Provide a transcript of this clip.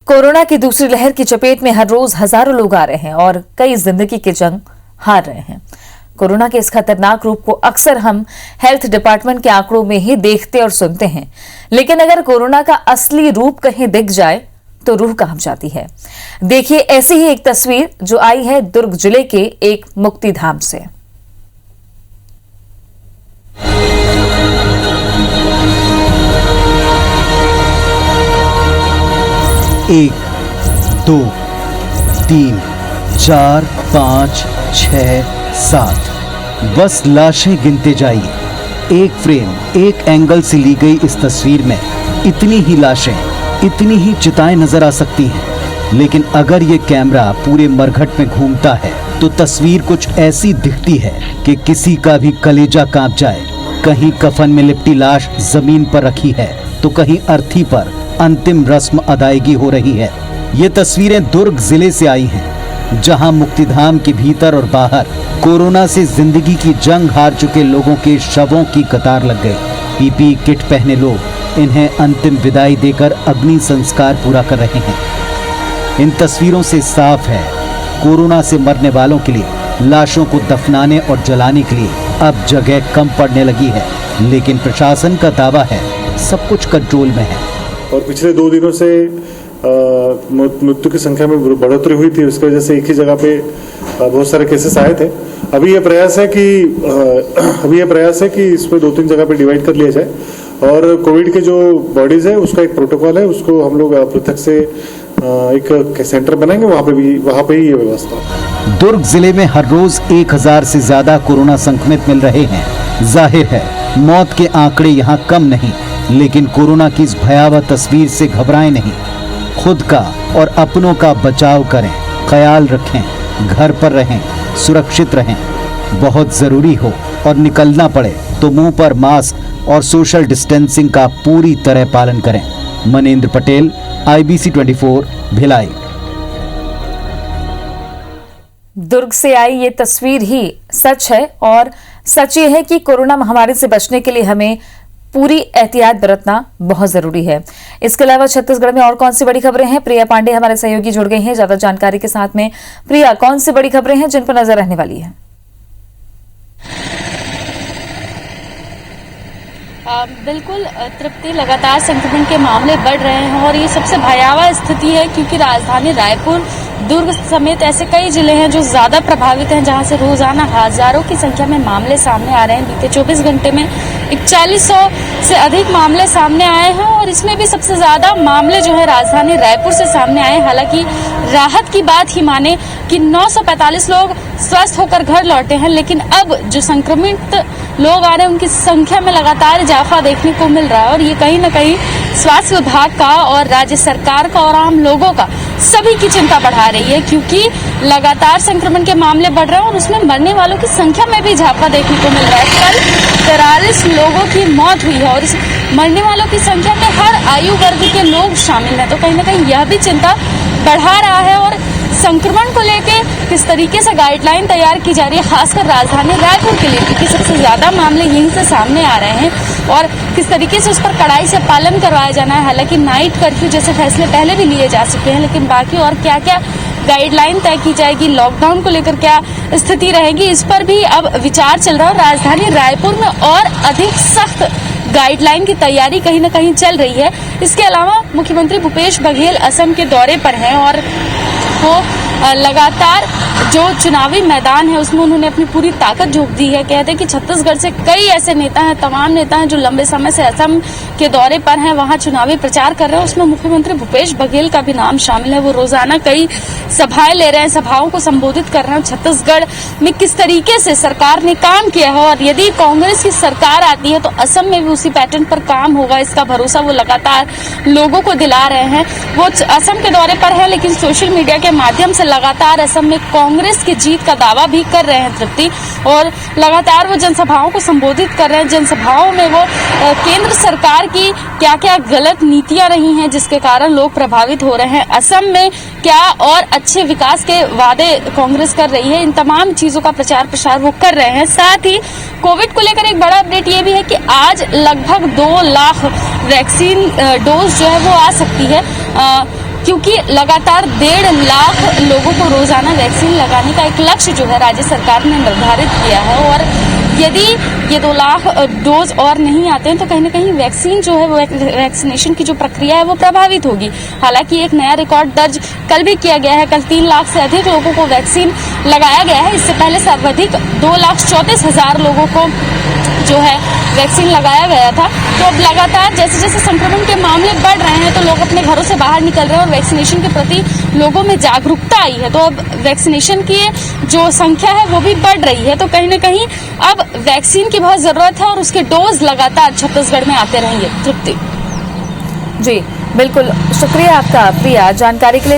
Corona की दूसरी लहर की चपेट में हर रोज हजारों लोग आ रहे हैं और कई जिंदगी की जंग हार रहे हैं। कोरोना के इस खतरनाक रूप को अक्सर हम हेल्थ डिपार्टमेंट के आंकड़ों में ही देखते और सुनते हैं, लेकिन अगर कोरोना का असली रूप कहीं दिख जाए तो रूह कांप जाती है। देखिए ऐसी ही एक तस्वीर जो आई है दुर्ग जिले के एक मुक्तिधाम से। एक, दो, तीन, चार, पाँच, 6, 7 बस लाशें गिनते जाइए। एक फ्रेम, एक एंगल से ली गई इस तस्वीर में इतनी ही लाशें, इतनी ही चिताएं नजर आ सकती हैं। लेकिन अगर ये कैमरा पूरे मरघट में घूमता है तो तस्वीर कुछ ऐसी दिखती है कि किसी का भी कलेजा कांप जाए। कहीं कफन में लिपटी लाश जमीन पर रखी है तो कहीं अर्थी पर अंतिम रस्म अदायगी हो रही है। ये तस्वीरें दुर्ग जिले से आई हैं, जहां मुक्तिधाम के भीतर और बाहर कोरोना से जिंदगी की जंग हार चुके लोगों के शवों की कतार लग गई। पीपी किट पहने लोग इन्हें अंतिम विदाई देकर अग्नि संस्कार पूरा कर रहे हैं। इन तस्वीरों से साफ है, कोरोना से मरने वालों के लिए लाशों को दफनाने और जलाने के लिए अब जगह कम पड़ने लगी है, लेकिन प्रशासन का दावा है सब कुछ कंट्रोल में है। और पिछले 2 दिनों से मृत्यु की संख्या में बढ़ोतरी हुई थी, उसकी वजह से एक ही जगह पे बहुत सारे केसेस आए थे। अभी ये प्रयास है कि इसमें 2-3 जगह पे डिवाइड कर लिया जाए और कोविड के जो बॉडीज है उसका एक प्रोटोकॉल है, उसको हम लोग पृथक से एक सेंटर बनाएंगे, वहाँ पे ही ये व्यवस्था। दुर्ग जिले में हर रोज 1000 से ज्यादा कोरोना संक्रमित मिल रहे हैं। जाहिर है मौत के आंकड़े यहाँ कम नहीं, लेकिन कोरोना की इस भयावह तस्वीर से घबराएं नहीं। खुद का और अपनों का बचाव करें, ख्याल रखें, घर पर रहें, सुरक्षित रहें। बहुत जरूरी हो और निकलना पड़े तो मुंह पर मास्क और सोशल डिस्टेंसिंग का पूरी तरह पालन करें। मनेंद्र पटेल, IBC 24, भिलाई। दुर्ग से आई ये तस्वीर ही सच है और सच ये है कि कोरोना महामारी से बचने के लिए हमें पूरी एहतियात बरतना बहुत जरूरी है। इसके अलावा छत्तीसगढ़ में और कौन सी बड़ी खबरें हैं, प्रिया पांडे हमारे सहयोगी जुड़ गई हैं ज्यादा जानकारी के साथ में। प्रिया, कौन सी बड़ी खबरें हैं जिन पर नजर रहने वाली है? बिल्कुल तृप्ति, लगातार संक्रमण के मामले बढ़ रहे हैं और ये सबसे भयावह स्थिति है क्योंकि राजधानी रायपुर, दुर्ग समेत ऐसे कई जिले हैं जो ज्यादा प्रभावित हैं, जहां से रोजाना हजारों की संख्या में मामले सामने आ रहे हैं। बीते 24 घंटे में 4100 से अधिक मामले सामने आए हैं और इसमें भी सबसे ज्यादा मामले जो है राजधानी रायपुर से सामने आए। हालांकि राहत की बात ही माने कि 945 लोग स्वस्थ होकर घर लौटे हैं, लेकिन अब जो संक्रमित लोग आ रहे हैं उनकी संख्या में लगातार इजाफा देखने को मिल रहा है और ये कहीं न कहीं स्वास्थ्य विभाग का और राज्य सरकार का और आम लोगों का सभी की चिंता बढ़ा रही है, क्योंकि लगातार संक्रमण के मामले बढ़ रहे हैं और उसमें मरने वालों की संख्या में भी इजाफा देखने को मिल रहा है। कल 43 लोगों की मौत हुई है और इस मरने वालों की संख्या में हर आयु वर्ग के लोग शामिल हैं, तो कहीं न कहीं यह भी चिंता बढ़ा रहा है। और संक्रमण को लेकर किस तरीके से गाइडलाइन तैयार की जा रही है, खासकर राजधानी रायपुर के लिए, क्योंकि सबसे ज्यादा मामले यहीं से सामने आ रहे हैं और किस तरीके से उस पर कड़ाई से पालन करवाया जाना है। हालांकि नाइट कर्फ्यू जैसे फैसले पहले भी लिए जा चुके हैं, लेकिन बाकी और क्या क्या गाइडलाइन तय की जाएगी, लॉकडाउन को लेकर क्या स्थिति रहेगी, इस पर भी अब विचार चल रहा है। राजधानी रायपुर में और अधिक सख्त गाइडलाइन की तैयारी कहीं न कहीं चल रही है। इसके अलावा मुख्यमंत्री भूपेश बघेल असम के दौरे पर हैं और वो लगातार जो चुनावी मैदान है उसमें उन्होंने अपनी पूरी ताकत झोंक दी है। कहते हैं कि छत्तीसगढ़ से कई ऐसे नेता हैं, तमाम नेता हैं जो लंबे समय से असम के दौरे पर हैं, वहां चुनावी प्रचार कर रहे हैं। उसमें मुख्यमंत्री भूपेश बघेल का भी नाम शामिल है। वो रोजाना कई सभाएं ले रहे हैं, सभाओं को संबोधित कर रहे हैं। छत्तीसगढ़ में किस तरीके से सरकार ने काम किया है और यदि कांग्रेस की सरकार आती है तो असम में भी उसी पैटर्न पर काम होगा, इसका भरोसा वो लगातार लोगों को दिला रहे हैं। वो असम के दौरे पर है, लेकिन सोशल मीडिया के माध्यम से लगातार असम में कांग्रेस की जीत का दावा भी कर रहे हैं तृप्ति, और लगातार वो जनसभाओं को संबोधित कर रहे हैं। जनसभाओं में वो केंद्र सरकार की क्या क्या गलत नीतियां रही हैं जिसके कारण लोग प्रभावित हो रहे हैं, असम में क्या और अच्छे विकास के वादे कांग्रेस कर रही है, इन तमाम चीजों का प्रचार प्रसार वो कर रहे हैं। साथ ही कोविड को लेकर एक बड़ा अपडेट ये भी है कि आज लगभग 2 लाख वैक्सीन डोज जो है वो आ सकती है। क्योंकि लगातार 1.5 लाख लोगों को रोजाना वैक्सीन लगाने का एक लक्ष्य जो है राज्य सरकार ने निर्धारित किया है, और यदि ये 2 लाख डोज और नहीं आते हैं तो कहीं ना कहीं वैक्सीन जो है वो वैक्सीनेशन की जो प्रक्रिया है वो प्रभावित होगी। हालांकि एक नया रिकॉर्ड दर्ज कल भी किया गया है, कल 3 लाख से अधिक लोगों को वैक्सीन लगाया गया है। इससे पहले सर्वाधिक 2,34,000 लोगों को जो है वैक्सीन लगाया गया था। तो अब लगातार जैसे जैसे संक्रमण के मामले बढ़ रहे हैं तो लोग अपने घरों से बाहर निकल रहे हैं और वैक्सीनेशन के प्रति लोगों में जागरूकता आई है, तो अब वैक्सीनेशन की जो संख्या है वो भी बढ़ रही है। तो कहीं ना कहीं अब वैक्सीन की बहुत जरूरत है और उसके डोज लगातार छत्तीसगढ़ में आते रहेंगे। तृप्ति जी बिल्कुल, शुक्रिया आपका प्रिया जानकारी के लिए।